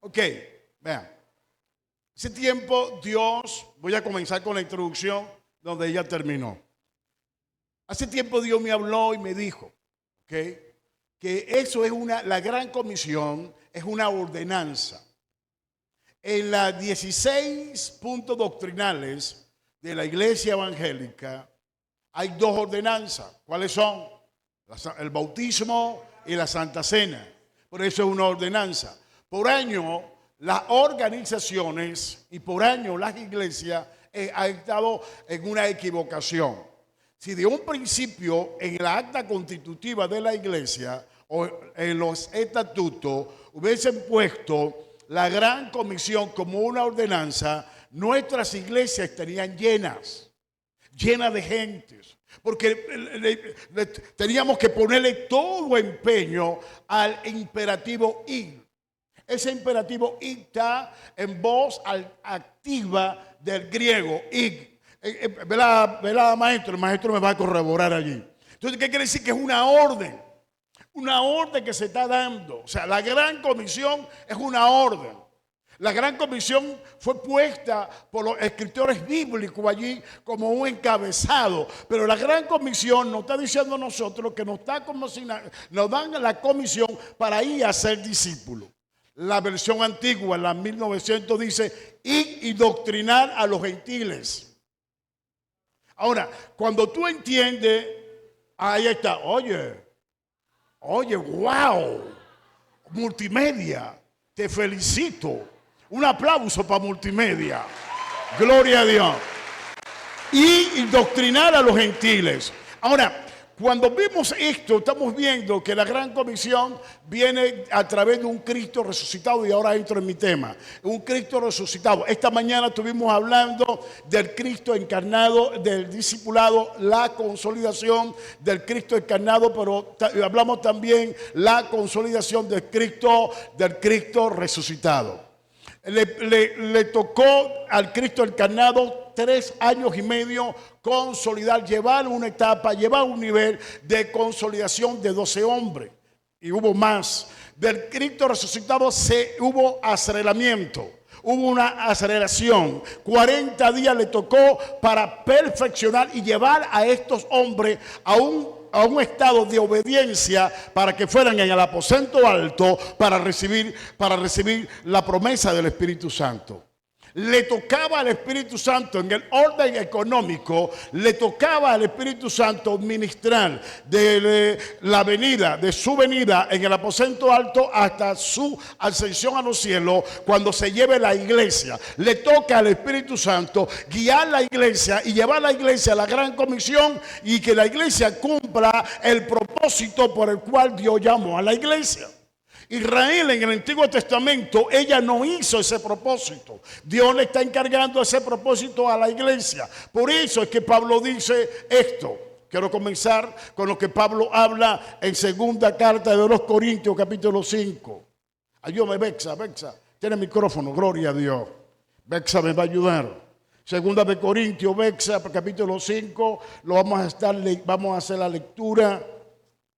Ok, vean. Hace tiempo Dios, voy a comenzar con la introducción donde ella terminó. Hace tiempo Dios me habló y me dijo, ¿ok?, que eso es la gran comisión, es una ordenanza. En las 16 puntos doctrinales de la iglesia evangélica hay dos ordenanzas. ¿Cuáles son? El bautismo y la Santa Cena. Por eso es una ordenanza. Por año, las organizaciones y por año las iglesias han estado en una equivocación. Si de un principio en la acta constitutiva de la iglesia o en los estatutos hubiesen puesto la gran comisión como una ordenanza, nuestras iglesias estarían llenas de gentes, porque teníamos que ponerle todo empeño al imperativo ir. Ese imperativo ir está en voz activa del griego ir. ¿Verdad, maestro? El maestro me va a corroborar allí. Entonces, ¿qué quiere decir? Que es una orden que se está dando. O sea, la gran comisión es una orden. La gran comisión fue puesta por los escritores bíblicos allí como un encabezado. Pero la gran comisión nos está diciendo a nosotros que nos dan la comisión para ir a ser discípulos. La versión antigua, la 1900, dice ir y doctrinar a los gentiles. Ahora, cuando tú entiendes, ahí está, oye, wow, multimedia, te felicito. Un aplauso para multimedia. Gloria a Dios. Y doctrinar a los gentiles. Ahora, cuando vemos esto, estamos viendo que la gran comisión viene a través de un Cristo resucitado, y ahora entro en mi tema. Un Cristo resucitado. Esta mañana estuvimos hablando del Cristo encarnado, del discipulado, la consolidación del Cristo encarnado, pero hablamos también la consolidación del Cristo resucitado. Le tocó al Cristo encarnado 3 años y medio consolidar, llevar una etapa, llevar un nivel de consolidación de 12 hombres. Y hubo más. Del Cristo resucitado hubo aceleramiento. Hubo una aceleración. 40 días le tocó para perfeccionar y llevar a estos hombres a un estado de obediencia para que fueran en el aposento alto para recibir la promesa del Espíritu Santo. Le tocaba al Espíritu Santo en el orden económico, le tocaba al Espíritu Santo ministrar de su venida en el aposento alto hasta su ascensión a los cielos, cuando se lleve la iglesia. Le toca al Espíritu Santo guiar la iglesia y llevar la iglesia a la gran comisión, y que la iglesia cumpla el propósito por el cual Dios llamó a la iglesia. Israel en el Antiguo Testamento, ella no hizo ese propósito. Dios le está encargando ese propósito a la iglesia. Por eso es que Pablo dice esto. Quiero comenzar con lo que Pablo habla en segunda carta de los Corintios, capítulo 5. Ayúdame, Bexa. Tiene micrófono, gloria a Dios. Bexa me va a ayudar. Segunda de Corintios, Bexa, capítulo 5. Vamos a hacer la lectura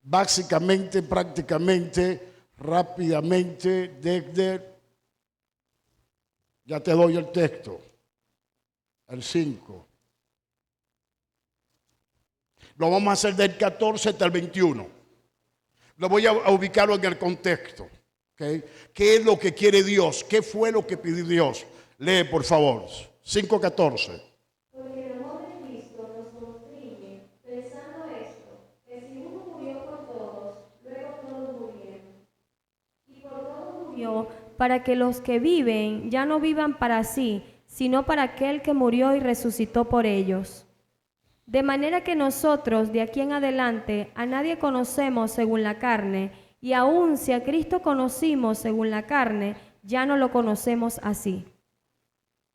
básicamente, prácticamente, rápidamente ya te doy el texto, el 5. Lo vamos a hacer del 14 hasta el 21. Lo voy a ubicarlo en el contexto. ¿Okay? ¿Qué es lo que quiere Dios? ¿Qué fue lo que pidió Dios? Lee, por favor, 5:14. Para que los que viven ya no vivan para sí, sino para aquel que murió y resucitó por ellos. De manera que nosotros de aquí en adelante a nadie conocemos según la carne, y aun si a Cristo conocimos según la carne, ya no lo conocemos así.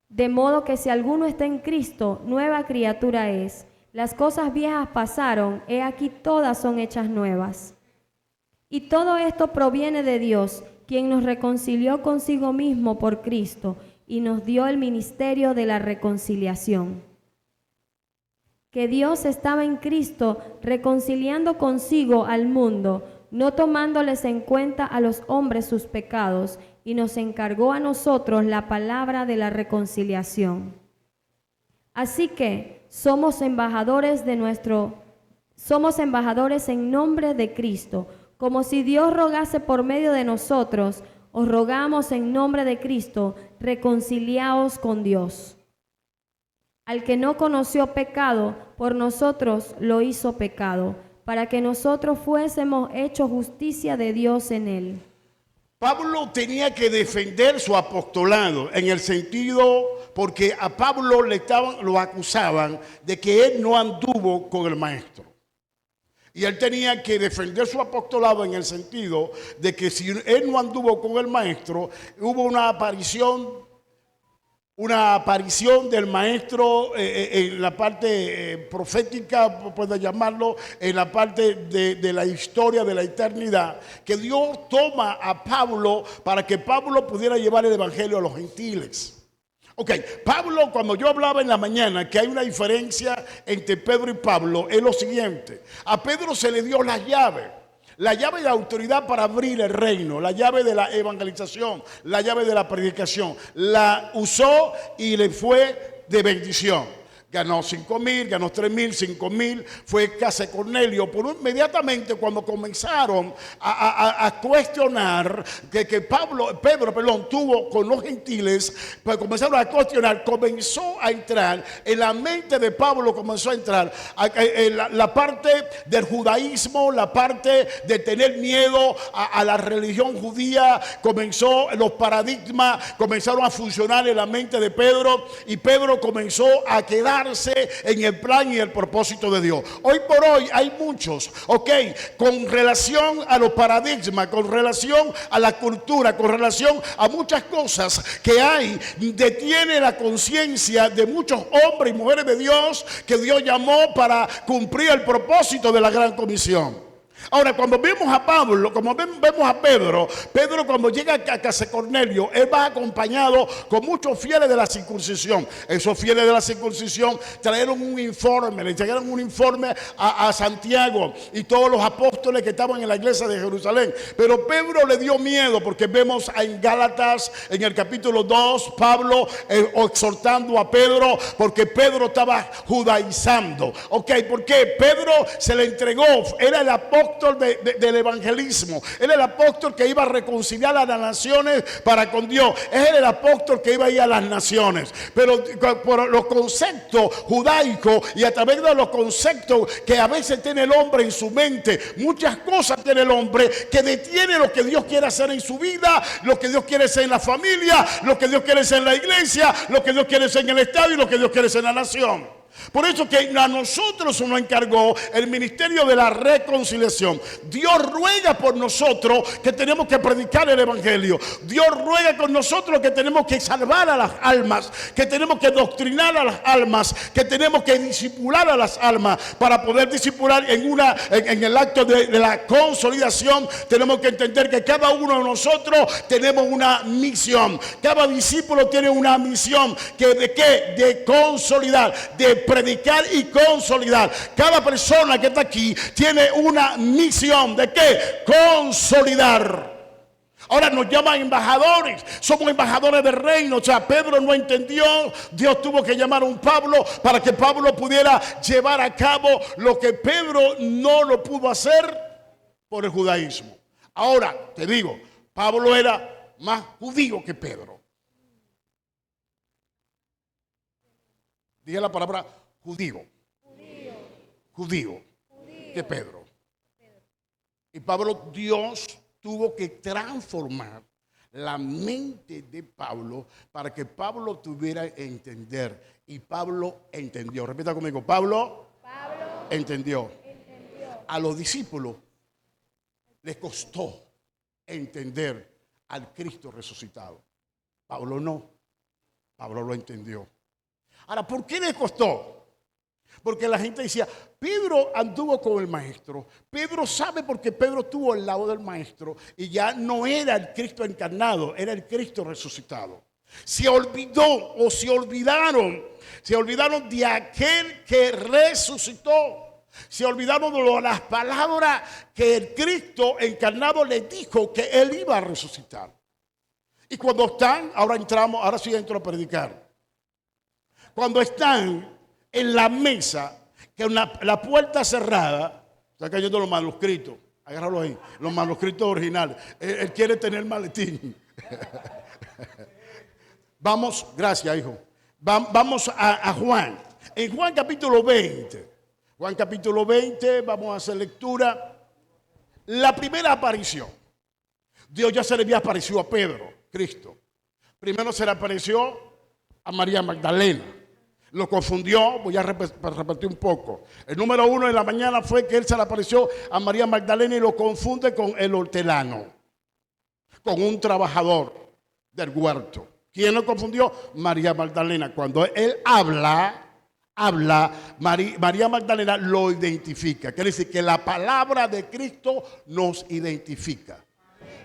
De modo que si alguno está en Cristo, nueva criatura es. Las cosas viejas pasaron, he aquí todas son hechas nuevas. Y todo esto proviene de Dios, quien nos reconcilió consigo mismo por Cristo y nos dio el ministerio de la reconciliación. Que Dios estaba en Cristo reconciliando consigo al mundo, no tomándoles en cuenta a los hombres sus pecados, y nos encargó a nosotros la palabra de la reconciliación. Así que somos embajadores en nombre de Cristo, como si Dios rogase por medio de nosotros. Os rogamos en nombre de Cristo, reconciliaos con Dios. Al que no conoció pecado, por nosotros lo hizo pecado, para que nosotros fuésemos hechos justicia de Dios en él. Pablo tenía que defender su apostolado en el sentido, porque a Pablo lo acusaban de que él no anduvo con el maestro. Y él tenía que defender su apostolado en el sentido de que si él no anduvo con el maestro, hubo una aparición del maestro en la parte profética, puede llamarlo, en la parte de la historia de la eternidad, que Dios toma a Pablo para que Pablo pudiera llevar el evangelio a los gentiles. Ok, Pablo, cuando yo hablaba en la mañana que hay una diferencia entre Pedro y Pablo, es lo siguiente: a Pedro se le dio la llave de la autoridad para abrir el reino, la llave de la evangelización, la llave de la predicación. La usó y le fue de bendición. Ganó 5,000, ganó 3,000, 5,000, fue casa de Cornelio. Por inmediatamente cuando comenzaron a cuestionar que Pedro tuvo con los gentiles, pues comenzaron a cuestionar, comenzó a entrar en la mente de Pablo, comenzó a entrar la parte del judaísmo, la parte de tener miedo a la religión judía. Los paradigmas comenzaron a funcionar en la mente de Pedro, y Pedro comenzó a quedar en el plan y el propósito de Dios. Hoy por hoy hay muchos, con relación a los paradigmas, con relación a la cultura, con relación a muchas cosas que hay, detiene la conciencia de muchos hombres y mujeres de Dios que Dios llamó para cumplir el propósito de la gran comisión. Ahora, cuando vemos a Pablo, como vemos a Pedro cuando llega a casa de Cornelio, él va acompañado con muchos fieles de la circuncisión. Esos fieles de la circuncisión trajeron un informe, le entregaron un informe a Santiago y todos los apóstoles que estaban en la iglesia de Jerusalén. Pero Pedro le dio miedo, porque vemos en Gálatas, en el capítulo 2, Pablo exhortando a Pedro, porque Pedro estaba judaizando. Porque Pedro se le entregó, era el apóstol del evangelismo. Él era el apóstol que iba a reconciliar a las naciones para con Dios. Él era el apóstol que iba a ir a las naciones. Pero por los conceptos judaicos y a través de los conceptos que a veces tiene el hombre en su mente, muchas cosas tiene el hombre que detiene lo que Dios quiere hacer en su vida, lo que Dios quiere hacer en la familia, lo que Dios quiere hacer en la iglesia, lo que Dios quiere hacer en el estado y lo que Dios quiere hacer en la nación. Por eso que a nosotros se nos encargó el ministerio de la reconciliación. Dios ruega por nosotros que tenemos que predicar el evangelio. Dios ruega con nosotros que tenemos que salvar a las almas, que tenemos que doctrinar a las almas, que tenemos que discipular a las almas. Para poder discipular en el acto de la consolidación, tenemos que entender que cada uno de nosotros tenemos una misión. Cada discípulo tiene una misión. ¿De qué? De consolidar, de predicar y consolidar. Cada persona que está aquí tiene una misión. ¿De qué? Consolidar. Ahora nos llaman embajadores. Somos embajadores del reino. O sea, Pedro no entendió. Dios tuvo que llamar a un Pablo para que Pablo pudiera llevar a cabo lo que Pedro no lo pudo hacer por el judaísmo. Ahora, te digo, Pablo era más judío que Pedro. Dije la palabra judío que Pedro. Y Pablo, Dios tuvo que transformar la mente de Pablo para que Pablo tuviera entender. Y Pablo entendió. Repita conmigo, Pablo entendió. A los discípulos les costó entender al Cristo resucitado. Pablo no. Pablo lo entendió. Ahora, ¿por qué le costó? Porque la gente decía, Pedro anduvo con el maestro. Pedro sabe porque Pedro estuvo al lado del maestro y ya no era el Cristo encarnado, era el Cristo resucitado. Se olvidaron de aquel que resucitó. Se olvidaron de las palabras que el Cristo encarnado les dijo que Él iba a resucitar. Y cuando están, ahora sí entro a predicar. Cuando están en la mesa, que la puerta cerrada, está cayendo los manuscritos, agárralo ahí, los manuscritos originales. Él quiere tener maletín. Vamos, gracias hijo. Vamos a Juan. En Juan capítulo 20. Juan capítulo 20, vamos a hacer lectura. La primera aparición. Dios ya se le había aparecido a Pedro, Cristo. Primero se le apareció a María Magdalena. Lo confundió, voy a repetir un poco. El número 1 en la mañana fue que él se le apareció a María Magdalena y lo confunde con el hortelano, con un trabajador del huerto. ¿Quién lo confundió? María Magdalena. Cuando él habla, María Magdalena lo identifica. Quiere decir que la palabra de Cristo nos identifica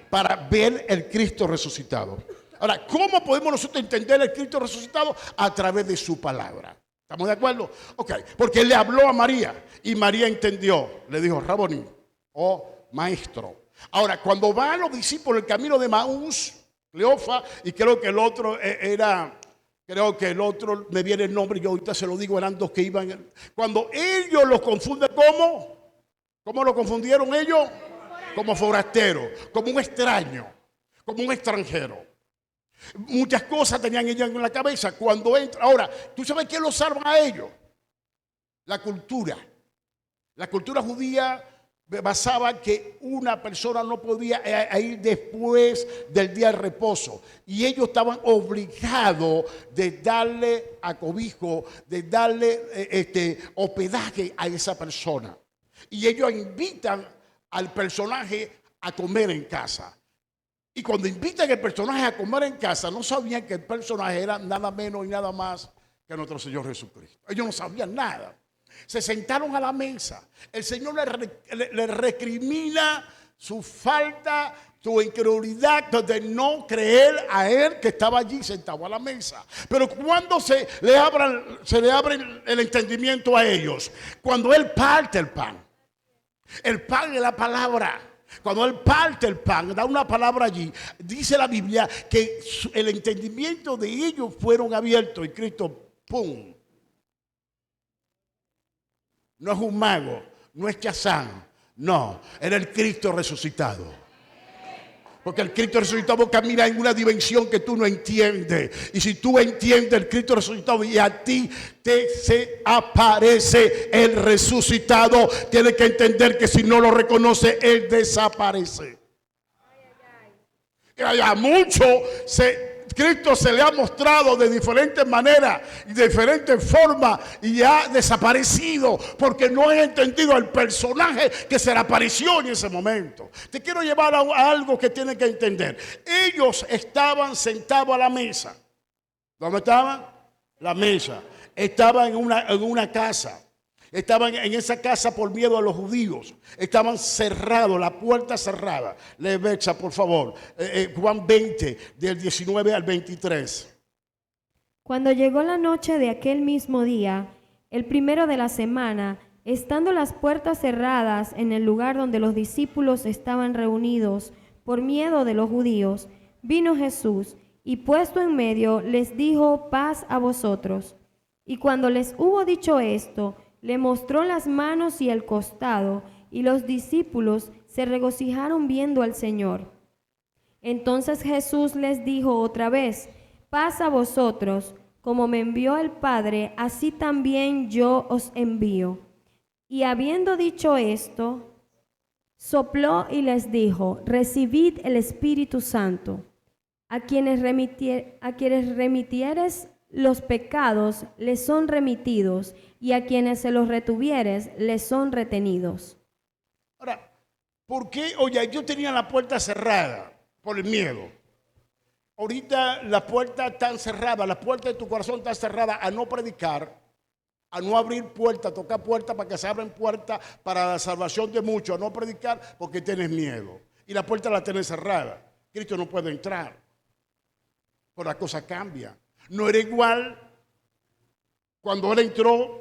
para ver el Cristo resucitado. Ahora, ¿cómo podemos nosotros entender el Cristo resucitado? A través de su palabra. ¿Estamos de acuerdo? Ok, porque él le habló a María y María entendió. Le dijo, Raboni, maestro. Ahora, cuando van los discípulos el camino de Maús, Cleofa, y creo que el otro me viene el nombre, yo ahorita se lo digo, eran dos que iban. Cuando ellos los confunden, ¿cómo lo confundieron ellos? Como forastero, como un extraño, como un extranjero. Muchas cosas tenían ellos en la cabeza cuando entra. Ahora, ¿tú sabes qué los salva a ellos? La cultura. La cultura judía basaba que una persona no podía ir después del día de reposo. Y ellos estaban obligados de darle acobijo, de darle hospedaje a esa persona. Y ellos invitan al personaje a comer en casa. Y cuando invitan al personaje a comer en casa, no sabían que el personaje era nada menos y nada más que nuestro Señor Jesucristo. Ellos no sabían nada. Se sentaron a la mesa. El Señor le recrimina su falta, su incredulidad de no creer a Él que estaba allí sentado a la mesa. Pero cuando se le abre el entendimiento a ellos, cuando Él parte el pan es la palabra. Cuando Él parte el pan, da una palabra allí, dice la Biblia que el entendimiento de ellos fueron abiertos y Cristo, ¡pum! No es un mago, no es Chazán, no, era el Cristo resucitado. Porque el Cristo resucitado camina en una dimensión que tú no entiendes. Y si tú entiendes el Cristo resucitado y a ti se aparece el resucitado, tienes que entender que si no lo reconoce, Él desaparece. Y a muchos Cristo se le ha mostrado de diferentes maneras y de diferentes formas y ha desaparecido porque no han entendido el personaje que se le apareció en ese momento. Te quiero llevar a algo que tienes que entender. Ellos estaban sentados a la mesa. ¿Dónde estaban? La mesa. Estaban en una casa. Estaban en esa casa por miedo a los judíos. Estaban cerrados, la puerta cerrada. Lee Bexa, por favor. Juan 20, del 19 al 23. Cuando llegó la noche de aquel mismo día, el primero de la semana, estando las puertas cerradas en el lugar donde los discípulos estaban reunidos por miedo de los judíos, vino Jesús y puesto en medio les dijo: paz a vosotros. Y cuando les hubo dicho esto, le mostró las manos y el costado, y los discípulos se regocijaron viendo al Señor. Entonces Jesús les dijo otra vez: paz a vosotros, como me envió el Padre, así también yo os envío. Y habiendo dicho esto, sopló y les dijo: recibid el Espíritu Santo. A quienes remitieres los pecados les son remitidos, y a quienes se los retuvieres les son retenidos. Ahora, ¿por qué? Oye, yo tenía la puerta cerrada por el miedo. Ahorita la puerta está cerrada, la puerta de tu corazón está cerrada a no predicar, a no abrir puertas, a tocar puertas para que se abran puertas para la salvación de muchos, a no predicar porque tienes miedo. Y la puerta la tienes cerrada. Cristo no puede entrar. Pero la cosa cambia. No era igual cuando Él entró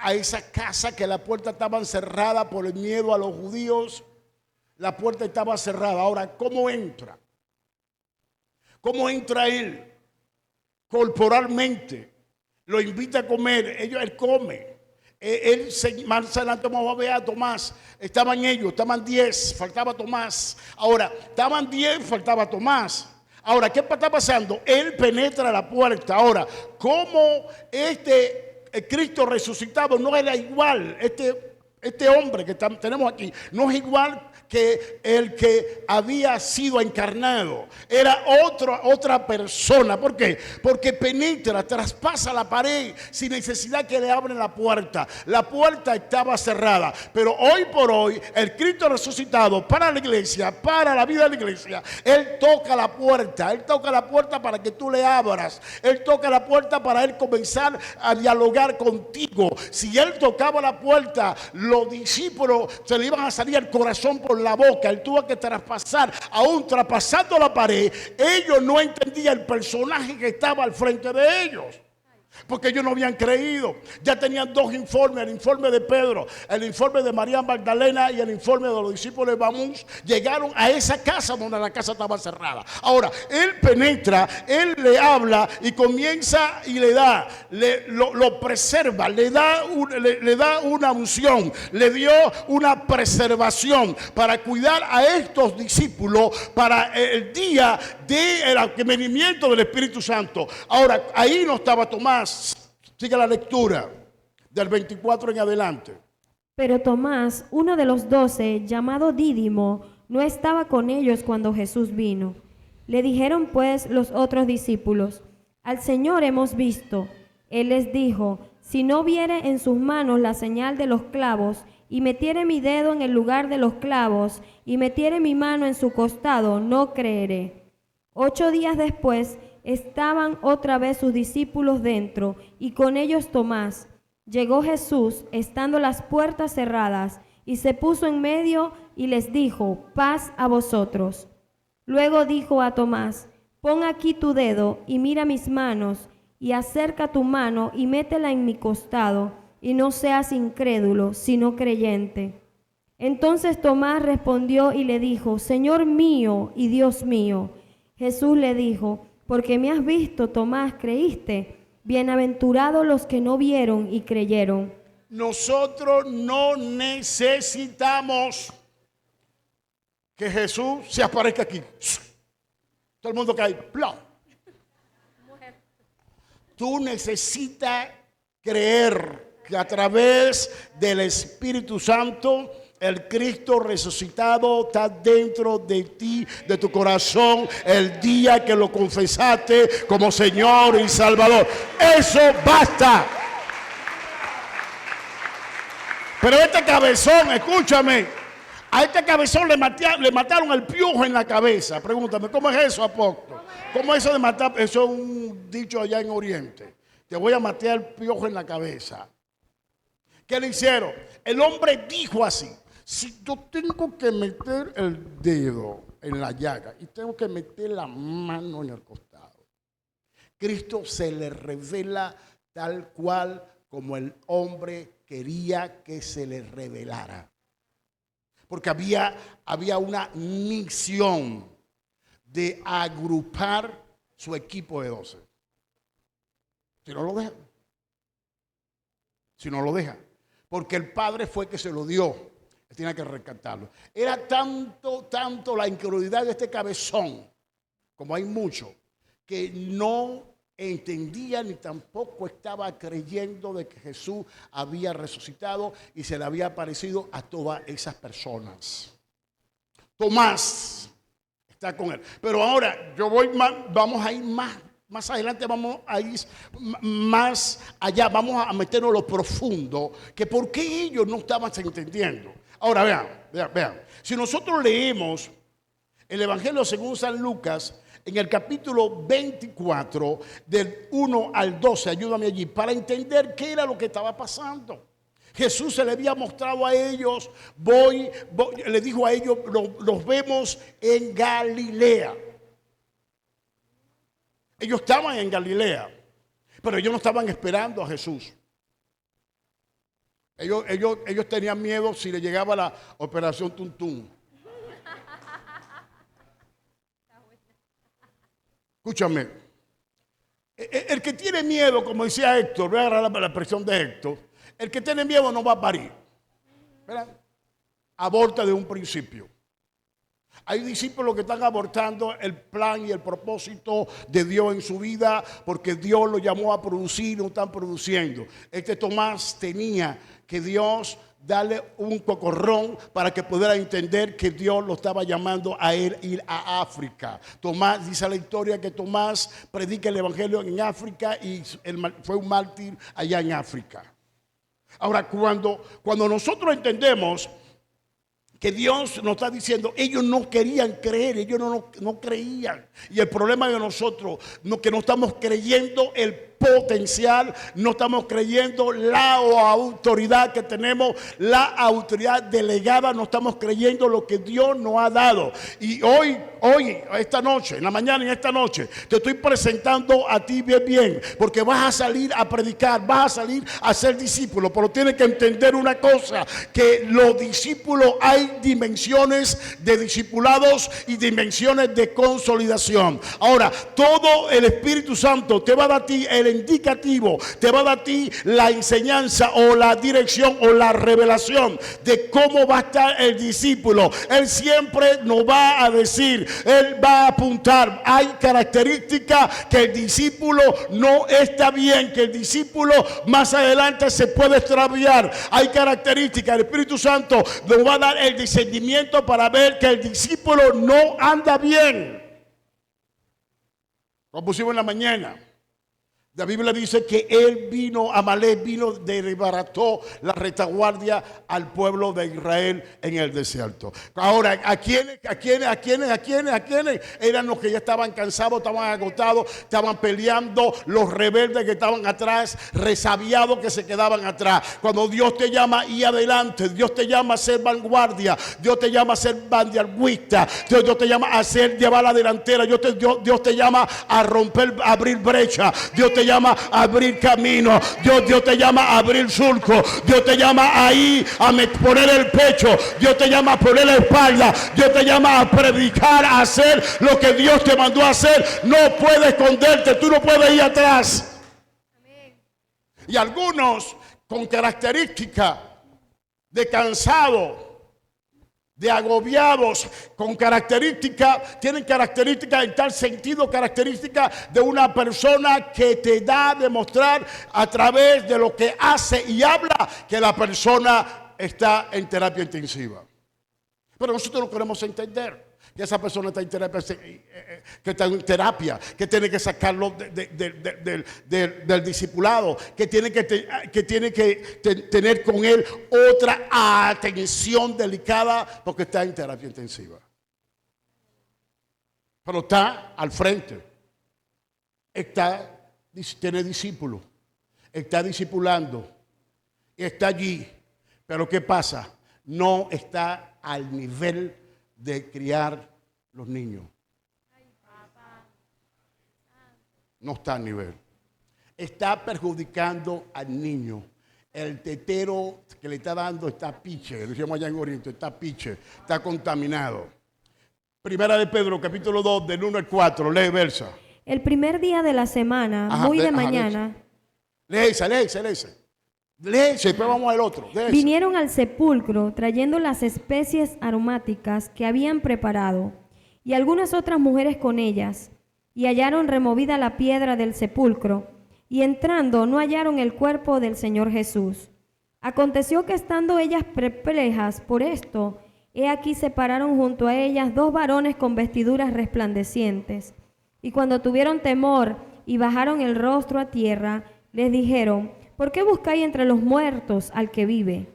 a esa casa, que la puerta estaba cerrada por el miedo a los judíos. La puerta estaba cerrada. Ahora, ¿cómo entra? ¿Cómo entra él? Corporalmente. Lo invita a comer. Él come. Más adelante vamos a ver a Tomás. Estaban ellos, estaban 10, faltaba Tomás. Ahora, estaban 10, faltaba Tomás. Ahora, ¿qué está pasando? Él penetra la puerta. Ahora, ¿cómo Cristo resucitado no era igual? Este hombre que tenemos aquí no es igual que el que había sido encarnado. Era otra persona. ¿Por qué? Porque penetra, traspasa la pared sin necesidad que le abren la puerta. La puerta estaba cerrada. Pero hoy por hoy, el Cristo resucitado para la iglesia, para la vida de la iglesia, Él toca la puerta. Él toca la puerta para que tú le abras. Él toca la puerta para Él comenzar a dialogar contigo. Si Él tocaba la puerta, los discípulos se le iban a salir el corazón por la boca. Él tuvo que traspasar, aún traspasando la pared. Ellos no entendían el personaje que estaba al frente de ellos, porque ellos no habían creído. Ya tenían dos informes: el informe de Pedro, el informe de María Magdalena y el informe de los discípulos de Maús. Llegaron a esa casa donde la casa estaba cerrada. Ahora, él penetra, él le habla y comienza y le da, lo preserva, le da una unción, le dio una preservación para cuidar a estos discípulos para el día del advenimiento del Espíritu Santo. Ahora, ahí no estaba Tomás. Sigue la lectura del 24 en adelante. Pero Tomás, uno de los 12, llamado Dídimo, no estaba con ellos cuando Jesús vino. Le dijeron pues los otros discípulos: al Señor hemos visto. Él les dijo: si no viere en sus manos la señal de los clavos, y metiere mi dedo en el lugar de los clavos, y metiere mi mano en su costado, no creeré. 8 días después estaban otra vez sus discípulos dentro, y con ellos Tomás. Llegó Jesús, estando las puertas cerradas, y se puso en medio y les dijo: paz a vosotros. Luego dijo a Tomás: pon aquí tu dedo y mira mis manos, y acerca tu mano y métela en mi costado, y no seas incrédulo, sino creyente. Entonces Tomás respondió y le dijo: Señor mío y Dios mío. Jesús le dijo: porque me has visto, Tomás, creíste. Bienaventurados los que no vieron y creyeron. Nosotros no necesitamos que Jesús se aparezca aquí. Todo el mundo cae. ¡Plum! Tú necesitas creer que a través del Espíritu Santo el Cristo resucitado está dentro de ti, de tu corazón, el día que lo confesaste como Señor y Salvador. Eso basta. Pero este cabezón, escúchame, a este cabezón le mataron el piojo en la cabeza. Pregúntame, ¿cómo es eso, apóstol? ¿Cómo es eso de matar? Eso es un dicho allá en Oriente. Te voy a matar el piojo en la cabeza. ¿Qué le hicieron? El hombre dijo así: si yo tengo que meter el dedo en la llaga y tengo que meter la mano en el costado, Cristo se le revela tal cual como el hombre quería que se le revelara. Porque había una misión de agrupar su equipo de 12. Si no lo deja. Porque el Padre fue que se lo dio. Tiene que rescatarlo. Era tanto la incredulidad de este cabezón, como hay mucho, que no entendía ni tampoco estaba creyendo de que Jesús había resucitado y se le había aparecido a todas esas personas. Tomás está con él. Pero ahora vamos a ir más adelante, vamos a ir más allá, vamos a meternos en lo profundo, que por qué ellos no estaban entendiendo. Ahora vean, si nosotros leemos el Evangelio según San Lucas, en el capítulo 24, del 1 al 12, ayúdame allí, para entender qué era lo que estaba pasando. Jesús se le había mostrado a ellos, le dijo a ellos: los vemos en Galilea. Ellos estaban en Galilea, pero ellos no estaban esperando a Jesús. Ellos tenían miedo si le llegaba la operación Tuntún. Escúchame. El que tiene miedo, como decía Héctor, voy a agarrar la expresión de Héctor, el que tiene miedo no va a parir. ¿Verdad? Aborta de un principio. Hay discípulos que están abortando el plan y el propósito de Dios en su vida porque Dios lo llamó a producir, no están produciendo. Tomás tenía que Dios darle un cocorrón para que pudiera entender que Dios lo estaba llamando a él ir a África. Tomás, dice la historia que Tomás predica el evangelio en África y fue un mártir allá en África. Ahora, cuando nosotros entendemos que Dios nos está diciendo, ellos no querían creer, ellos no creían. Y el problema de nosotros, que no estamos creyendo el potencial, no estamos creyendo la autoridad que tenemos, la autoridad delegada, no estamos creyendo lo que Dios nos ha dado. Y hoy, esta noche, en la mañana y esta noche, te estoy presentando a ti bien, porque vas a salir a predicar, vas a salir a ser discípulo, pero tienes que entender una cosa, que los discípulos hay dimensiones de discipulados y dimensiones de consolidación. Ahora, todo el Espíritu Santo te va a dar a ti el indicativo, te va a dar a ti la enseñanza o la dirección o la revelación de cómo va a estar el discípulo. Él siempre nos va a decir, él va a apuntar, hay características que el discípulo no está bien, que el discípulo más adelante se puede extraviar. Hay características, el Espíritu Santo nos va a dar el discernimiento para ver que el discípulo no anda bien. Lo pusimos en la mañana. La Biblia dice que él vino, Amalek vino, desbarató la retaguardia al pueblo de Israel en el desierto. Ahora, ¿a quiénes eran los que ya estaban cansados, estaban agotados, estaban peleando? Los rebeldes que estaban atrás, resabiados que se quedaban atrás. Cuando Dios te llama y adelante, Dios te llama a ser vanguardia, Dios te llama a ser vanguardista, Dios te llama a llevar la delantera, Dios te llama a romper, a abrir brecha, Dios te llama a abrir camino, Dios te llama a abrir surco, Dios te llama ahí a poner el pecho, Dios te llama a poner la espalda, Dios te llama a predicar, a hacer lo que Dios te mandó a hacer. No puedes esconderte, tú no puedes ir atrás. Amén. Y algunos con características de cansado, de agobiados, con características, tienen características en tal sentido, características de una persona que te da a demostrar a través de lo que hace y habla que la persona está en terapia intensiva. Pero nosotros no queremos entender que esa persona está en terapia, que tiene que sacarlo del discipulado, que tiene que tener con él otra atención delicada porque está en terapia intensiva. Pero está al frente, tiene discípulos, está discipulando, está allí. Pero ¿qué pasa? No está al nivel de criar los niños. No está a nivel. Está perjudicando al niño. El tetero que le está dando está piche, lo decíamos allá en Oriente, está piche, está contaminado. Primera de Pedro, capítulo 2, del 1 al 4, lee versa. El primer día de la semana, muy de mañana. Léese. Después vamos al otro. Vinieron al sepulcro trayendo las especies aromáticas que habían preparado y algunas otras mujeres con ellas, y hallaron removida la piedra del sepulcro, y entrando no hallaron el cuerpo del Señor Jesús. Aconteció que estando ellas perplejas por esto, he aquí se pararon junto a ellas dos varones con vestiduras resplandecientes, y cuando tuvieron temor y bajaron el rostro a tierra, les dijeron: ¿por qué buscáis entre los muertos al que vive?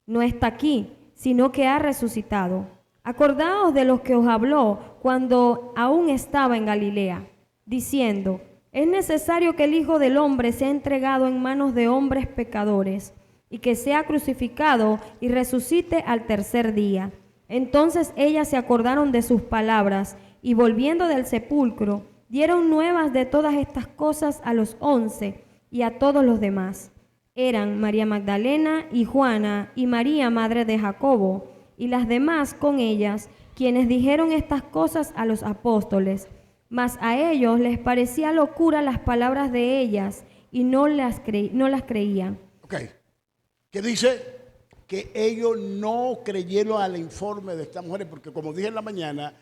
No está aquí, sino que ha resucitado. Acordaos de los que os habló cuando aún estaba en Galilea, diciendo: es necesario que el Hijo del Hombre sea entregado en manos de hombres pecadores, y que sea crucificado y resucite al tercer día. Entonces ellas se acordaron de sus palabras, y volviendo del sepulcro, dieron nuevas de todas estas cosas a los 11 y a todos los demás. eran María Magdalena y Juana y María, madre de Jacobo, y las demás con ellas, quienes dijeron estas cosas a los apóstoles. Mas a ellos les parecía locura las palabras de ellas y no las creían. Ok. ¿Qué dice? Que ellos no creyeron al informe de estas mujeres, porque como dije en la mañana,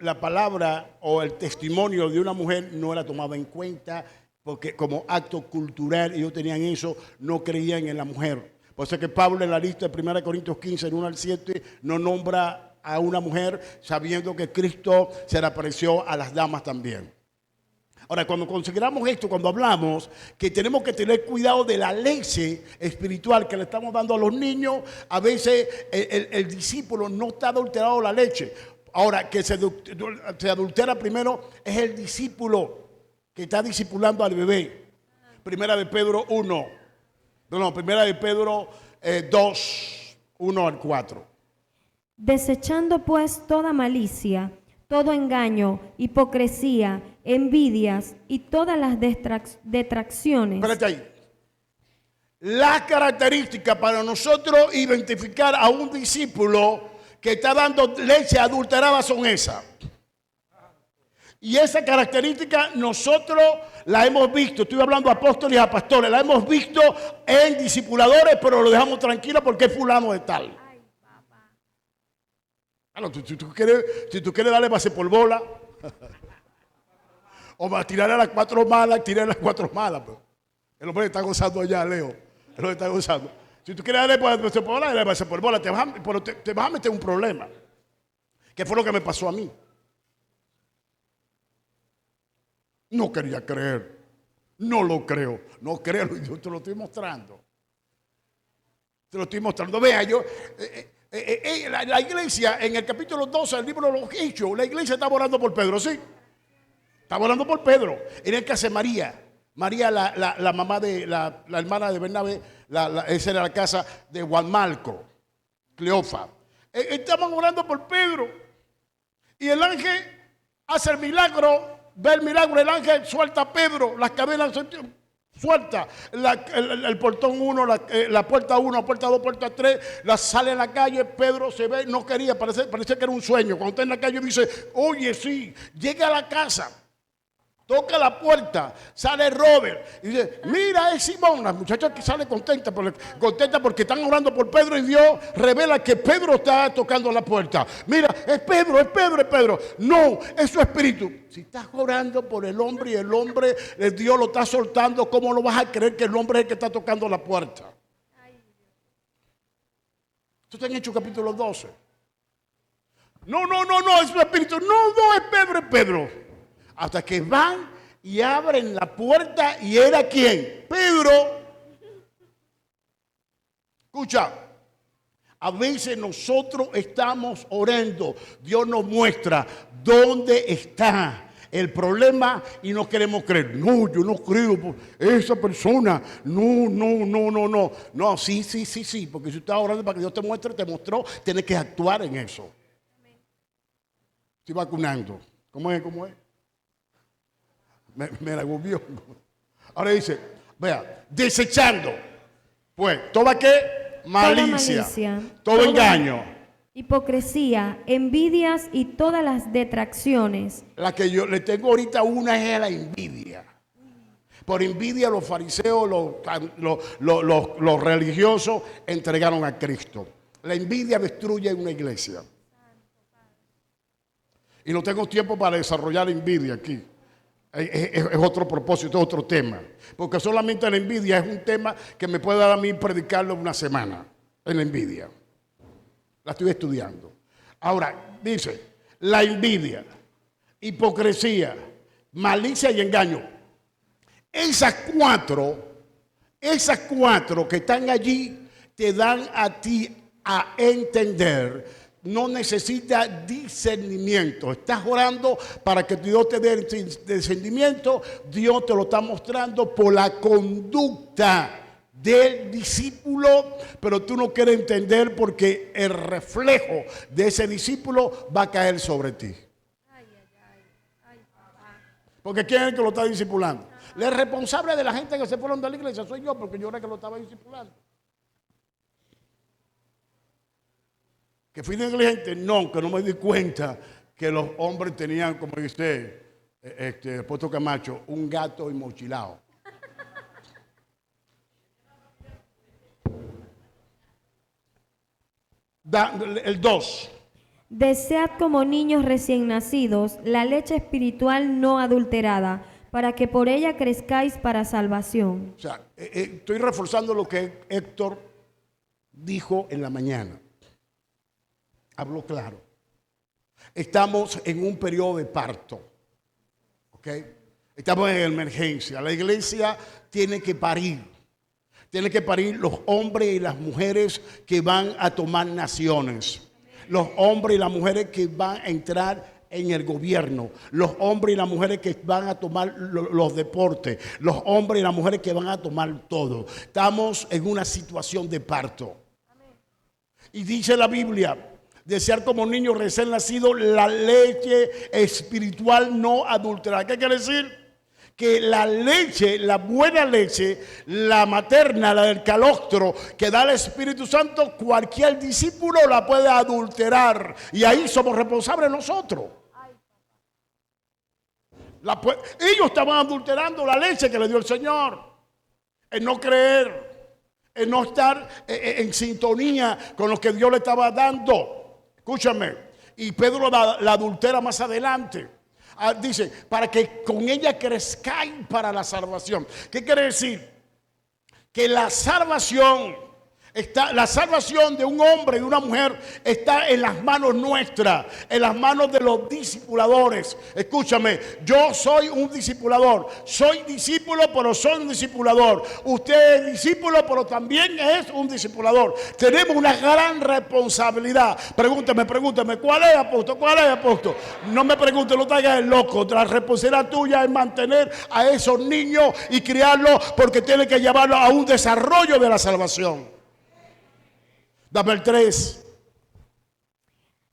la palabra o el testimonio de una mujer no era tomado en cuenta, porque como acto cultural ellos tenían eso, no creían en la mujer. Por eso es que Pablo en la lista de 1 Corintios 15, en 1 al 7, no nombra a una mujer, sabiendo que Cristo se le apareció a las damas también. Ahora, cuando consideramos esto, cuando hablamos que tenemos que tener cuidado de la leche espiritual que le estamos dando a los niños, a veces el discípulo no está adulterado la leche. Ahora, que se adultera primero es el discípulo que está discipulando al bebé. Primera de Pedro 1. No, primera de Pedro 2, 1 al 4. Desechando pues toda malicia, todo engaño, hipocresía, envidias y todas las detracciones. Espérate ahí. La característica para nosotros identificar a un discípulo que está dando leche adulterada son esas. Y esa característica nosotros la hemos visto, estoy hablando a apóstoles y a pastores, la hemos visto en discipuladores, pero lo dejamos tranquilo porque es fulano de tal. Claro, si tú quieres darle base por bola, o va a tirar a las 4 malas, tirar a las 4 malas. Pues. El hombre está gozando allá, Leo. El hombre está gozando. Si tú quieres darle base por bola, dale base por bola, te vas a meter un problema. ¿Qué fue lo que me pasó a mí? No quería creer. No lo creo. No creo, yo te lo estoy mostrando. Te lo estoy mostrando. Vea, yo... la iglesia, en el capítulo 12 del libro de los Hechos, la iglesia estaba orando por Pedro, ¿sí? Estaba orando por Pedro. En el caso de María. María, la mamá de la hermana de Bernabé, esa era la casa de Juan Marco, Cleofa. Estaban orando por Pedro. Y el ángel hace el milagro, ve el milagro, el ángel suelta a Pedro, las cadenas suelta, el portón 1, la puerta 1, la puerta 2, puerta 3, sale a la calle, Pedro se ve, no quería, parece que era un sueño. Cuando está en la calle dice, oye, sí, llega a la casa, toca la puerta, sale Robert y dice, mira, es Simón. La muchacha que sale contenta porque están orando por Pedro y Dios revela que Pedro está tocando la puerta. Mira, es Pedro, es Pedro, es Pedro. No, es su espíritu. Si estás orando por el hombre y el hombre, Dios lo está soltando, ¿cómo no vas a creer que el hombre es el que está tocando la puerta? Esto está en Hechos capítulo 12. No, es su espíritu. No, es Pedro, es Pedro. Hasta que van y abren la puerta y era ¿quién? Pedro. Escucha, a veces nosotros estamos orando, Dios nos muestra dónde está el problema y no queremos creer. No, yo no creo, esa persona, no, sí, porque si estás orando para que Dios te muestre, te mostró, tienes que actuar en eso. Estoy vacunando. ¿Cómo es? Me la agobió. Ahora dice, vea, desechando. Pues, ¿toda qué? Malicia. Todo engaño. Hipocresía, envidias y todas las detracciones. La que yo le tengo ahorita una es la envidia. Por envidia los fariseos, los religiosos entregaron a Cristo. La envidia destruye una iglesia. Y no tengo tiempo para desarrollar envidia aquí. Es otro propósito, es otro tema. Porque solamente la envidia es un tema que me puede dar a mí predicarlo una semana. En la envidia. La estoy estudiando. Ahora, dice, la envidia, hipocresía, malicia y engaño. Esas cuatro que están allí te dan a ti a entender. No necesita discernimiento. Estás orando para que Dios te dé discernimiento. Dios te lo está mostrando por la conducta del discípulo, pero tú no quieres entender porque el reflejo de ese discípulo va a caer sobre ti. Porque ¿quién es el que lo está discipulando? El responsable de la gente que se fueron de la iglesia soy yo, porque yo era el que lo estaba discipulando. Que fui negligente, no, que no me di cuenta que los hombres tenían, como dice el apóstol Camacho, un gato enmochilado. El 2. Desead como niños recién nacidos la leche espiritual no adulterada, para que por ella crezcáis para salvación. O sea, estoy reforzando lo que Héctor dijo en la mañana. Habló claro. Estamos en un periodo de parto. ¿Ok? Estamos en emergencia. La iglesia tiene que parir. Tiene que parir los hombres y las mujeres que van a tomar naciones. Los hombres y las mujeres que van a entrar en el gobierno. Los hombres y las mujeres que van a tomar los deportes. Los hombres y las mujeres que van a tomar todo. Estamos en una situación de parto. Y dice la Biblia, desear como niño recién nacido la leche espiritual no adulterada. ¿Qué quiere decir? Que la leche, la buena leche, la materna, la del calostro, que da el Espíritu Santo, cualquier discípulo la puede adulterar. Y ahí somos responsables nosotros. Ellos estaban adulterando la leche que le dio el Señor. En no creer, en no estar en sintonía con lo que Dios le estaba dando. Escúchame. Y Pedro la adultera más adelante. Dice, para que con ella crezcáis para la salvación. ¿Qué quiere decir? Que la salvación de un hombre y de una mujer está en las manos nuestras, en las manos de los discipuladores. Escúchame, yo soy un discipulador, soy discípulo, pero soy un discipulador. Usted es discípulo, pero también es un discipulador. Tenemos una gran responsabilidad. Pregúntame, ¿cuál es, apóstol? ¿Cuál es, apóstol? No me pregunte, no te hagas el loco. La responsabilidad tuya es mantener a esos niños y criarlos, porque tiene que llevarlos a un desarrollo de la salvación. Dame el 3.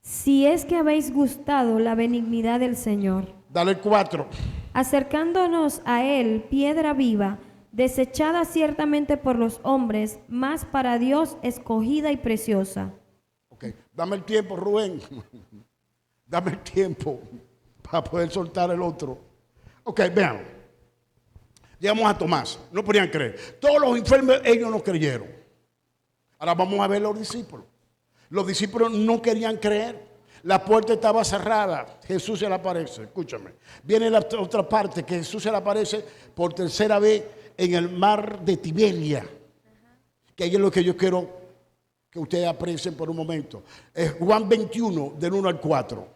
Si es que habéis gustado la benignidad del Señor. Dale el 4. Acercándonos a Él, piedra viva, desechada ciertamente por los hombres, mas para Dios escogida y preciosa. Ok, dame el tiempo, Rubén. Dame el tiempo para poder soltar el otro. Ok, vean. Llegamos a Tomás. No podían creer. Todos los enfermos, ellos no creyeron. Ahora vamos a ver los discípulos. Los discípulos no querían creer. La puerta estaba cerrada. Jesús se le aparece. Escúchame. Viene la otra parte, que Jesús se le aparece por tercera vez en el mar de Tiberia. Que ahí es lo que yo quiero que ustedes aprecien por un momento. Es Juan 21, del 1 al 4.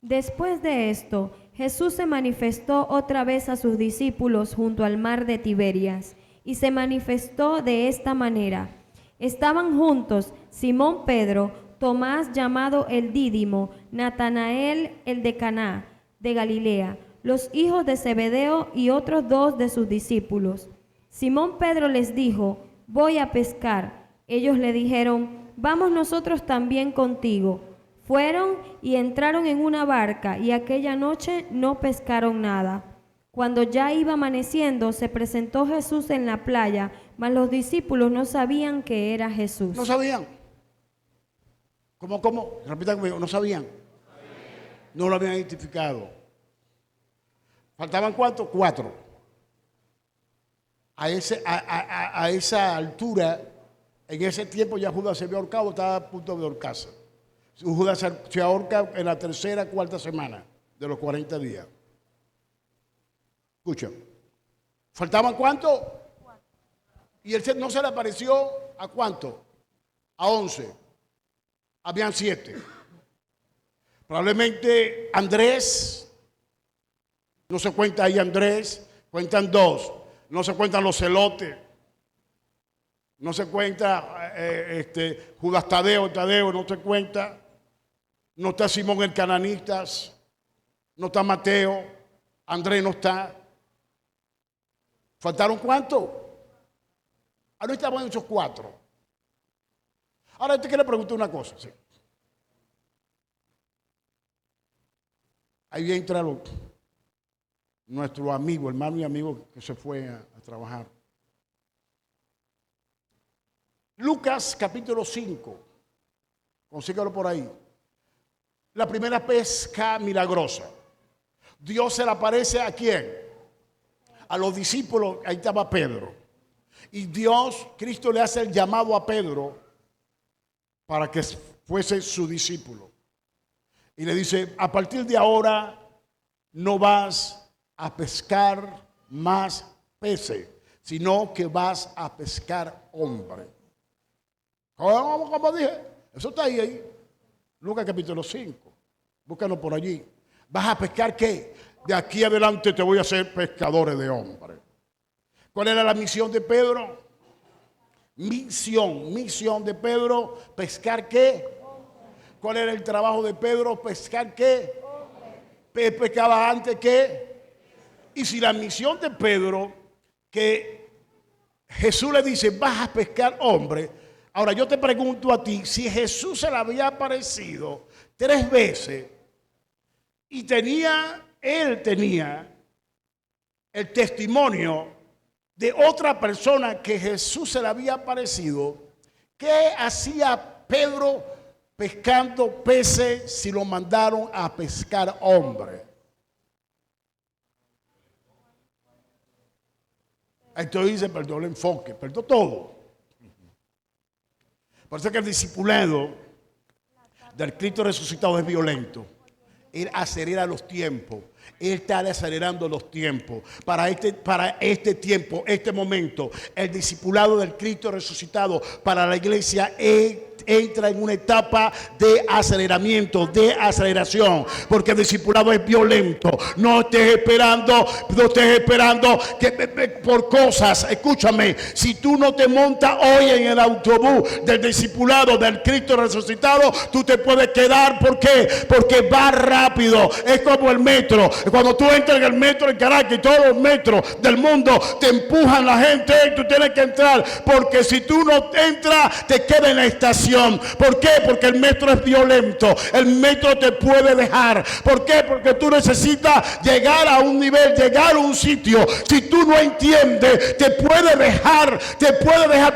Después de esto, Jesús se manifestó otra vez a sus discípulos junto al mar de Tiberias. Y se manifestó de esta manera. Estaban juntos Simón Pedro, Tomás llamado el Dídimo, Natanael el de Caná de Galilea, los hijos de Zebedeo y otros 2 de sus discípulos. Simón Pedro les dijo, voy a pescar. Ellos le dijeron, vamos nosotros también contigo. Fueron y entraron en una barca y aquella noche no pescaron nada. Cuando ya iba amaneciendo, se presentó Jesús en la playa, mas los discípulos no sabían que era Jesús. No sabían. ¿Cómo? Repita conmigo, no sabían. No lo habían identificado. ¿Faltaban cuántos? 4. A esa altura, en ese tiempo ya Judas se había ahorcado, estaba a punto de ahorcarse. Judas se ahorca en la tercera, cuarta semana de los 40 días. Escucha, ¿faltaban cuánto? 4. Y él no se le apareció a cuánto? A 11. Habían 7. Probablemente Andrés, no se cuenta ahí Andrés, cuentan 2. No se cuentan los celotes. No se cuenta Judas Tadeo no se cuenta. No está Simón el cananista. No está Mateo. Andrés no está. ¿Faltaron cuánto? Ahora estamos en esos 4. Ahora te quiero preguntar una cosa. ¿Sí? Ahí entra nuestro amigo, hermano y amigo que se fue a trabajar. Lucas capítulo 5, consíguelo por ahí. La primera pesca milagrosa. Dios se le aparece ¿a quién? A los discípulos, ahí estaba Pedro. Y Dios, Cristo le hace el llamado a Pedro para que fuese su discípulo. Y le dice, a partir de ahora no vas a pescar más peces, sino que vas a pescar hombres. ¿Cómo dije? Eso está ahí. Lucas capítulo 5. Búscalo por allí. ¿Vas a pescar qué? De aquí adelante te voy a hacer pescadores de hombres. ¿Cuál era la misión de Pedro? Misión de Pedro, pescar qué. ¿Cuál era el trabajo de Pedro? Pescar qué. Pescaba antes qué. Y si la misión de Pedro, que Jesús le dice, vas a pescar hombres. Ahora yo te pregunto a ti, si Jesús se le había aparecido 3 veces y él tenía el testimonio de otra persona que Jesús se le había aparecido, ¿qué hacía Pedro pescando peces si lo mandaron a pescar hombres? Entonces dice, perdón el enfoque, perdón todo. Por eso que el discipulado del Cristo resucitado es violento. Él acelera los tiempos. Él está acelerando los tiempos. Para este tiempo, este momento, el discipulado del Cristo resucitado para la iglesia entra en una etapa de aceleramiento, de aceleración, porque el discipulado es violento. No estés esperando que por cosas. Escúchame, si tú no te montas hoy en el autobús del discipulado del Cristo resucitado, tú te puedes quedar. ¿Por qué? Porque va rápido. Es como el metro. Cuando tú entras en el metro en Caracas y todos los metros del mundo te empujan la gente, tú tienes que entrar, porque si tú no entras te quedas en la estación. ¿Por qué? Porque el metro es violento. El metro te puede dejar. ¿Por qué? Porque tú necesitas llegar a un nivel, llegar a un sitio. Si tú no entiendes, te puede dejar.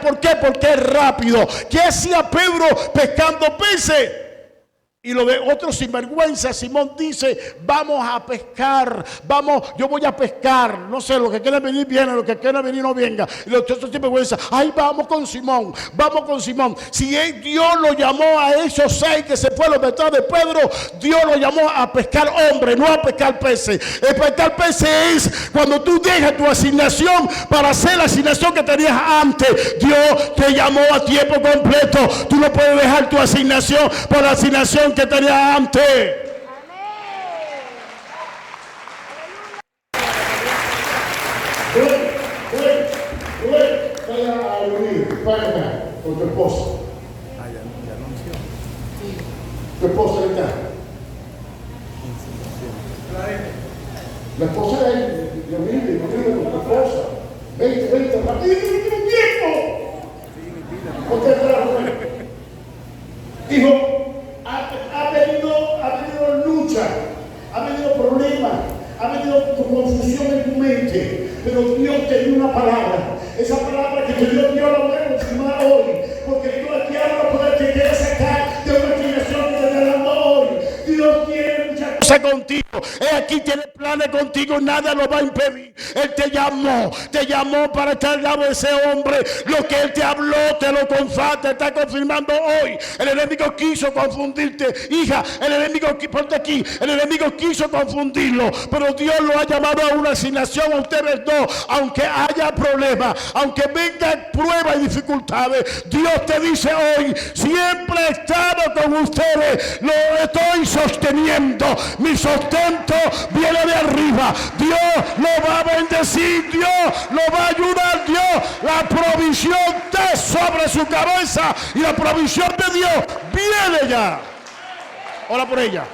¿Por qué? Porque es rápido. ¿Qué hacía Pedro pescando peces? Y lo de otro sinvergüenza, Simón dice, vamos a pescar, yo voy a pescar, no sé, los que quieren venir vienen, los que quieren venir no vengan. Y los otros sinvergüenza, ay, vamos con Simón. Si Dios lo llamó a esos 6 que se fueron detrás de Pedro, Dios lo llamó a pescar hombres, no a pescar peces. El pescar peces es cuando tú dejas tu asignación para hacer la asignación que tenías antes. Dios te llamó a tiempo completo. Tú no puedes dejar tu asignación por la asignación que tenía antes. Vaya a unir, vaya con tu esposa. Ya anunció. Tu esposa está. La esposa de él, yo vive con tu esposa. Vente, rápido, no tiempo. Ponte atrás, hijo. Ha venido lucha, ha venido problemas, ha venido confusión en tu mente, pero Dios te dio una palabra. Esa palabra que te dio Dios la voy a confirmar hoy, porque tú aquí ahora poder te quieres sacar de una inclinación que te está dando hoy. Dios tiene muchas cosas contigo. Él aquí tiene planes contigo, nada lo va a impedir. Él te llamó para estar al lado de ese hombre. Lo que Él te habló, te lo te está confirmando hoy. El enemigo quiso confundirte, hija. El enemigo quiso confundirlo, pero Dios lo ha llamado a una asignación a ustedes dos. Aunque haya problemas, aunque vengan pruebas y dificultades, Dios te dice hoy, siempre he estado con ustedes, lo estoy sosteniendo. Mi sustento viene de arriba. Dios lo va a bendecir, Dios lo va a ayudar, Dios, la provisión está sobre su cabeza y la provisión de Dios viene ya. Ora por ella.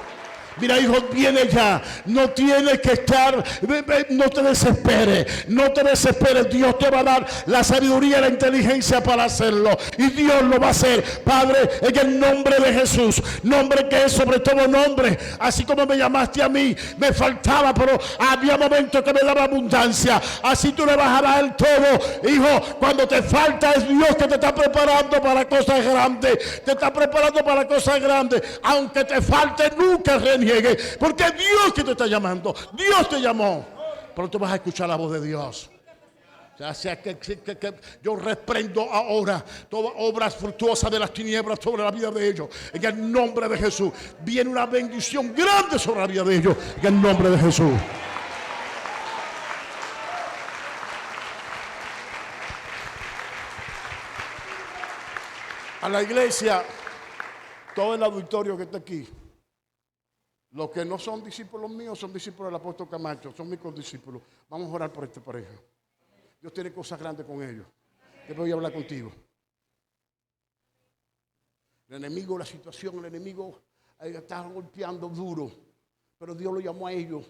Mira, hijo, viene ya. No tienes que estar, no te desesperes, no te desesperes. Dios te va a dar la sabiduría y la inteligencia para hacerlo. Y Dios lo va a hacer, Padre, en el nombre de Jesús. Nombre que es sobre todo nombre. Así como me llamaste a mí, me faltaba, pero había momentos que me daba abundancia. Así tú le vas a dar todo. Hijo, cuando te falta es Dios que te está preparando para cosas grandes. Te está preparando para cosas grandes. Aunque te falte, nunca reniegue. Porque es Dios que te está llamando. Dios te llamó. Pero tú vas a escuchar la voz de Dios. O sea que yo reprendo ahora todas obras fructuosas de las tinieblas sobre la vida de ellos. En el nombre de Jesús. Viene una bendición grande sobre la vida de ellos. En el nombre de Jesús. A la iglesia, todo el auditorio que está aquí, los que no son discípulos míos son discípulos del apóstol Camacho, son mis condiscípulos. Vamos a orar por esta pareja. Dios tiene cosas grandes con ellos. Yo voy a hablar contigo. El enemigo, la situación, el enemigo está golpeando duro, pero Dios lo llamó a ellos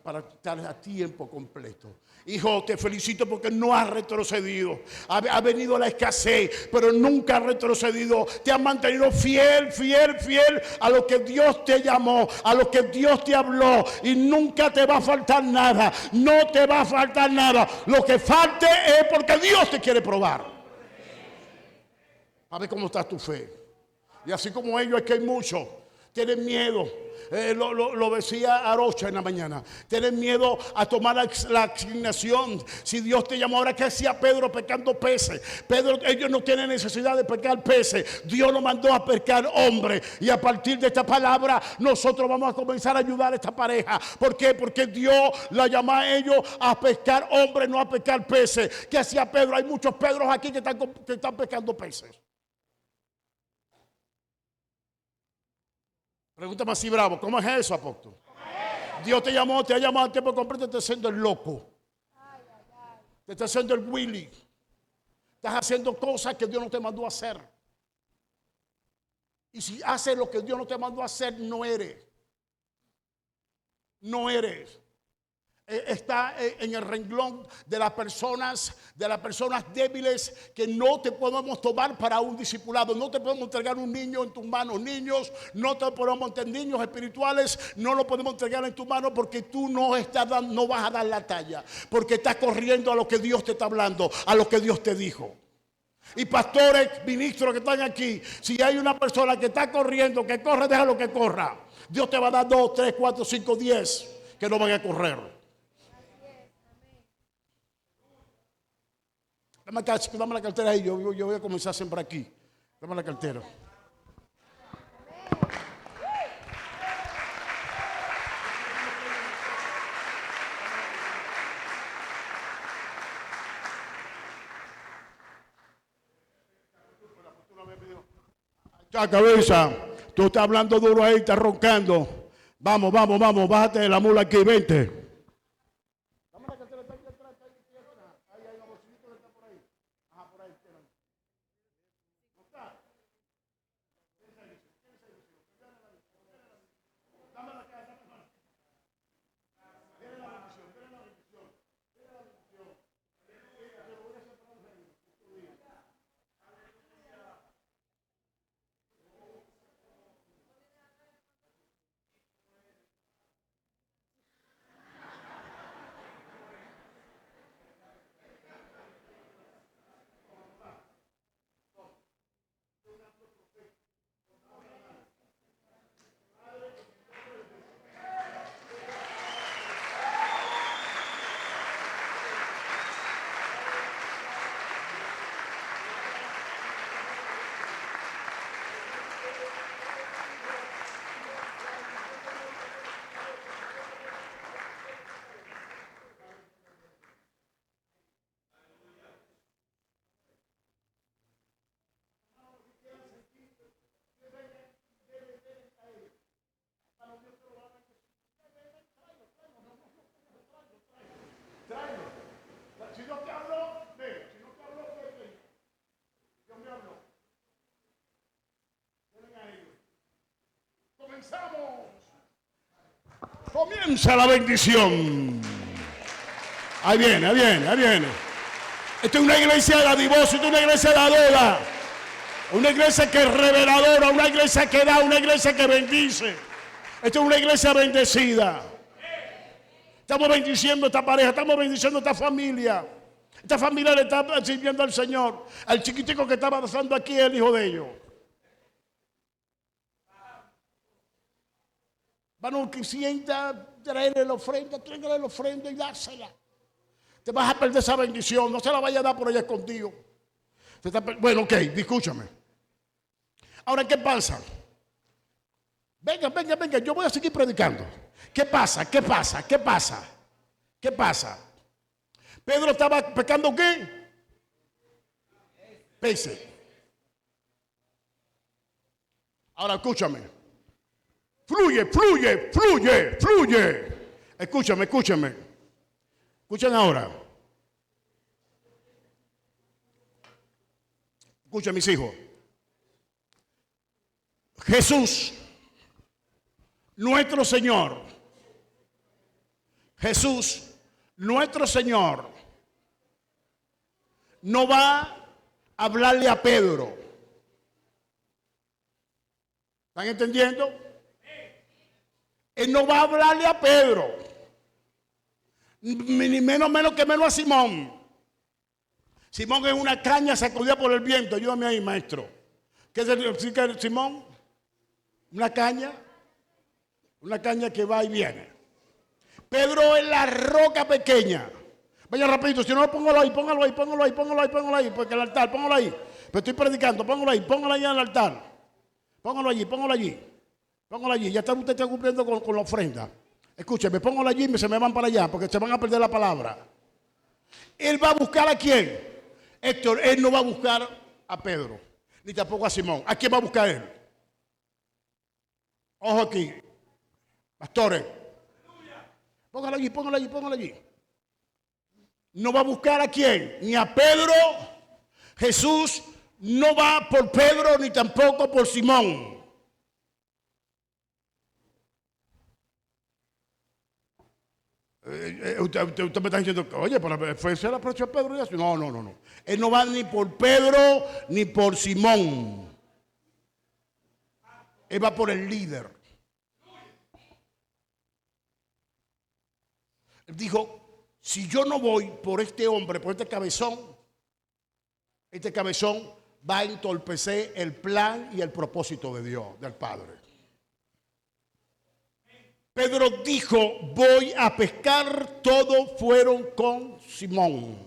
para estar a tiempo completo. Hijo, te felicito porque no has retrocedido. Ha venido la escasez, pero nunca has retrocedido. Te has mantenido fiel, fiel, fiel a lo que Dios te llamó, a lo que Dios te habló. Y nunca te va a faltar nada. No te va a faltar nada. Lo que falte es porque Dios te quiere probar. A ver cómo está tu fe. Y así como ellos, es que hay muchos. Tienen miedo. Lo decía Arocha en la mañana. Tienen miedo a tomar la asignación. Si Dios te llamó, ahora que hacía Pedro pescando peces. Ellos no tienen necesidad de pescar peces. Dios lo mandó a pescar hombres. Y a partir de esta palabra, nosotros vamos a comenzar a ayudar a esta pareja. ¿Por qué? Porque Dios la llama a ellos a pescar hombres, no a pescar peces. ¿Qué hacía Pedro? Hay muchos Pedros aquí que están pescando peces. Pregúntame así bravo, ¿cómo es eso, apóstol? Dios te ha llamado a tiempo completo, te está haciendo el loco. Te está haciendo el Willy. Estás haciendo cosas que Dios no te mandó a hacer. Y si haces lo que Dios no te mandó a hacer, no eres. No eres. Está en el renglón de las personas débiles que no te podemos tomar para un discipulado. No te podemos entregar un niño en tus manos. Niños, no te podemos entregar niños espirituales, no lo podemos entregar en tus manos porque tú no vas a dar la talla. Porque estás corriendo a lo que Dios te está hablando, a lo que Dios te dijo. Y pastores, ministros que están aquí, si hay una persona que está corriendo, que corre, déjalo que corra. Dios te va a dar 2, 3, 4, 5, 10 que no van a correr. Dame la cartera ahí, yo voy a comenzar a sembrar aquí. Dame la cartera. Ya, cabeza, tú estás hablando duro ahí, estás roncando. Vamos, bájate de la mula aquí, vente. Si no te habló, ve. Si no te habló, ve. Dios me habló. Ven a ellos. Comenzamos. Comienza la bendición. Ahí viene, ahí viene, ahí viene. Esta es una iglesia de divorcio, esta es una iglesia dadora. Una iglesia que es reveladora, una iglesia que da, una iglesia que bendice. Esta es una iglesia bendecida. Estamos bendiciendo a esta pareja, estamos bendiciendo a esta familia. Esta familia le está sirviendo al Señor. Al chiquitico que estaba pasando aquí es el hijo de ellos. Van que sienta, traerle la ofrenda, tráigale la ofrenda y dásela. Te vas a perder esa bendición, no se la vaya a dar por allá contigo. Bueno, ok, escúchame. Ahora, ¿qué pasa? Venga, venga, venga, yo voy a seguir predicando. ¿Qué pasa? ¿Qué pasa? ¿Qué pasa? ¿Qué pasa? Pedro estaba pecando ¿qué? Peces. Ahora escúchame. Fluye, fluye, fluye, fluye. Escúchame, escúchame. Escuchen ahora. Escuchen mis hijos. Jesús, nuestro Señor. Jesús, nuestro Señor, no va a hablarle a Pedro. ¿Están entendiendo? Él no va a hablarle a Pedro, ni menos que menos a Simón. Simón en una caña sacudida por el viento. Ayúdame ahí, maestro. ¿Qué significa Simón? Una caña que va y viene. Pedro es la roca pequeña. Vaya rapidito, si no, póngalo ahí, póngalo ahí, póngalo ahí, póngalo ahí, póngalo ahí, porque el altar, póngalo ahí. Pero estoy predicando, póngalo ahí en el altar. Póngalo allí, póngalo allí. Póngalo allí, ya usted está cumpliendo con la ofrenda. Escúcheme, póngalo allí y se me van para allá, porque se van a perder la palabra. Él va a buscar a quién. Héctor, él no va a buscar a Pedro, ni tampoco a Simón. ¿A quién va a buscar él? Ojo aquí, pastores. Póngalo allí, póngalo allí, póngalo allí. No va a buscar a quién, ni a Pedro. Jesús no va por Pedro ni tampoco por Simón. Usted me está diciendo, oye, pero fue ese el aprecio a Pedro y así. No, no, no, no. Él no va ni por Pedro ni por Simón. Él va por el líder. Él dijo, si yo no voy por este hombre, por este cabezón va a entorpecer el plan y el propósito de Dios, del Padre. Pedro dijo, voy a pescar, todos fueron con Simón.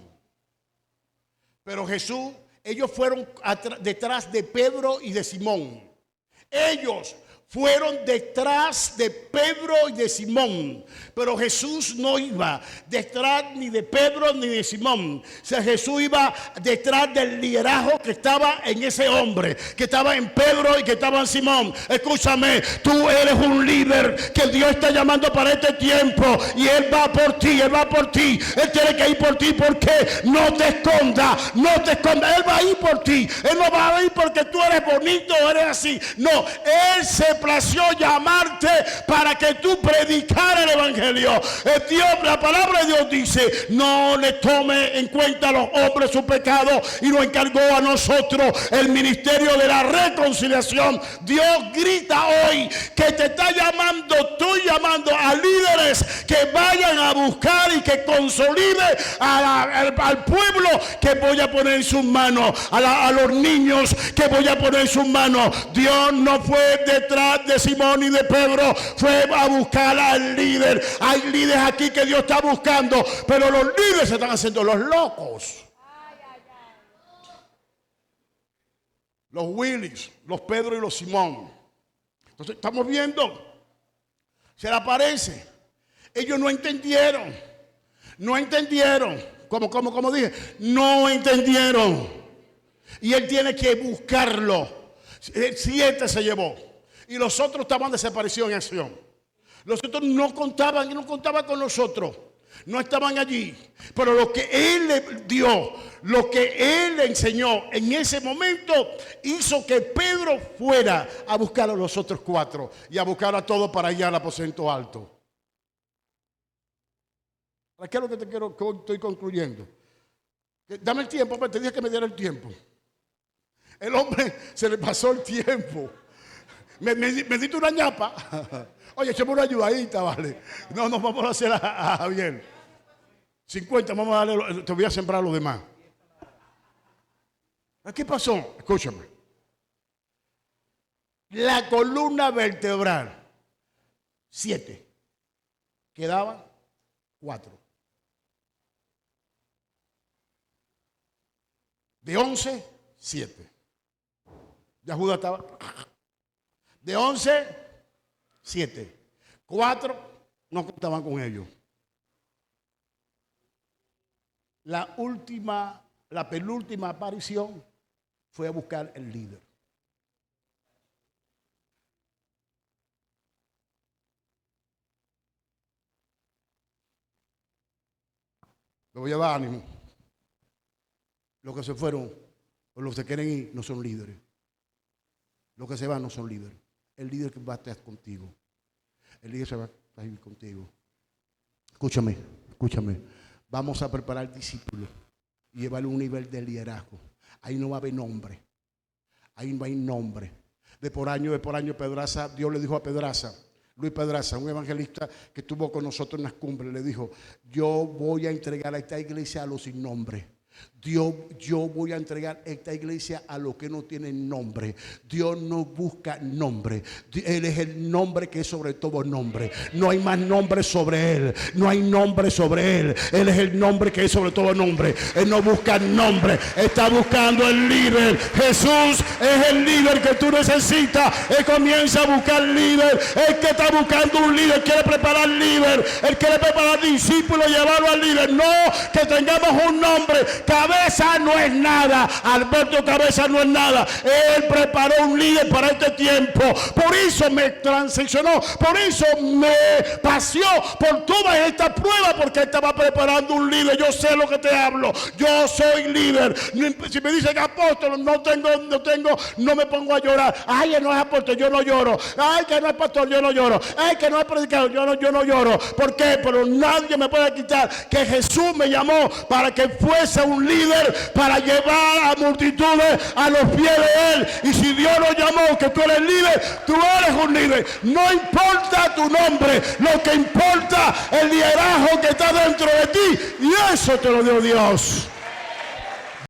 Pero ellos fueron detrás de Pedro y de Simón. Ellos fueron detrás de Pedro y de Simón, pero Jesús no iba detrás ni de Pedro ni de Simón. O sea, Jesús iba detrás del liderazgo que estaba en ese hombre, que estaba en Pedro y que estaba en Simón. Escúchame, tú eres un líder que Dios está llamando para este tiempo y Él va por ti, Él va por ti. Él tiene que ir por ti porque no te esconda, no te esconda. Él va a ir por ti. Él no va a ir porque tú eres bonito o eres así. No, Él se plació llamarte para que tú predicaras el evangelio. Dios, la palabra de Dios dice, no le tome en cuenta a los hombres su pecado, y nos encargó a nosotros el ministerio de la reconciliación. Dios grita hoy que te está llamando, estoy llamando a líderes que vayan a buscar y que consolide al pueblo que voy a poner en sus manos, a los niños que voy a poner en sus manos. Dios no fue detrás de Simón y de Pedro, fue a buscar al líder. Hay líderes aquí que Dios está buscando, pero los líderes se están haciendo los locos. Los Willis, los Pedro y los Simón. Entonces estamos viendo, se le aparece. Ellos no entendieron, como dije, no entendieron. Y él tiene que buscarlo. 7 se llevó. Y los otros estaban desaparecidos en acción. Los otros no contaban con nosotros. No estaban allí. Pero lo que Él le dio, lo que Él le enseñó en ese momento, hizo que Pedro fuera a buscar a los otros 4 y a buscar a todos para ir al aposento alto. ¿Qué es lo que te quiero, que estoy concluyendo? Dame el tiempo, pues te dije que me diera el tiempo. El hombre se le pasó el tiempo. Me diste una ñapa. Oye, echame una ayudadita, vale. No, vamos a hacer a Javier. 50, vamos a darle, te voy a sembrar lo demás. ¿Qué pasó? Escúchame. La columna vertebral, 7. Quedaban 4. De 11, 7. Ya Judas estaba. De 11, 7. 4 no contaban con ellos. La penúltima aparición fue a buscar el líder. Le voy a dar ánimo. Los que se fueron o los que quieren ir no son líderes. Los que se van no son líderes. El líder que va a estar contigo. El líder se va a ir contigo. Escúchame. Vamos a preparar discípulos y llevarle un nivel de liderazgo. Ahí no va a haber nombre. Ahí no hay nombre. De por año Pedraza, Dios le dijo a Pedraza, Luis Pedraza, un evangelista que estuvo con nosotros en las cumbres, le dijo: yo voy a entregar a esta iglesia a los sin nombre. Yo voy a entregar esta iglesia a los que no tienen nombre. Dios no busca nombre. Él es el nombre que es sobre todo nombre. No hay más nombre sobre Él. No hay nombre sobre Él. Él es el nombre que es sobre todo nombre. Él no busca nombre. Está buscando el líder. Jesús es el líder que tú necesitas. Él comienza a buscar líder. El que está buscando un líder quiere preparar líder. Él quiere preparar discípulos y llevarlo al líder. No que tengamos un nombre. Cabeza no es nada. Alberto Cabeza no es nada. Él preparó un líder para este tiempo. Por eso me transicionó. Por eso me paseó por toda esta prueba, porque estaba preparando un líder. Yo sé lo que te hablo. Yo soy líder. Si me dicen apóstol, no me pongo a llorar. Ay, que no es apóstol, yo no lloro. Ay, que no es pastor, yo no lloro. Ay, que no es predicador, yo no lloro. ¿Por qué? Pero nadie me puede quitar que Jesús me llamó para que fuese un líder, para llevar a multitudes a los pies de Él. Y si Dios nos llamó que tú eres líder, tú eres un líder. No importa tu nombre, lo que importa es el liderazgo que está dentro de ti, y eso te lo dio Dios.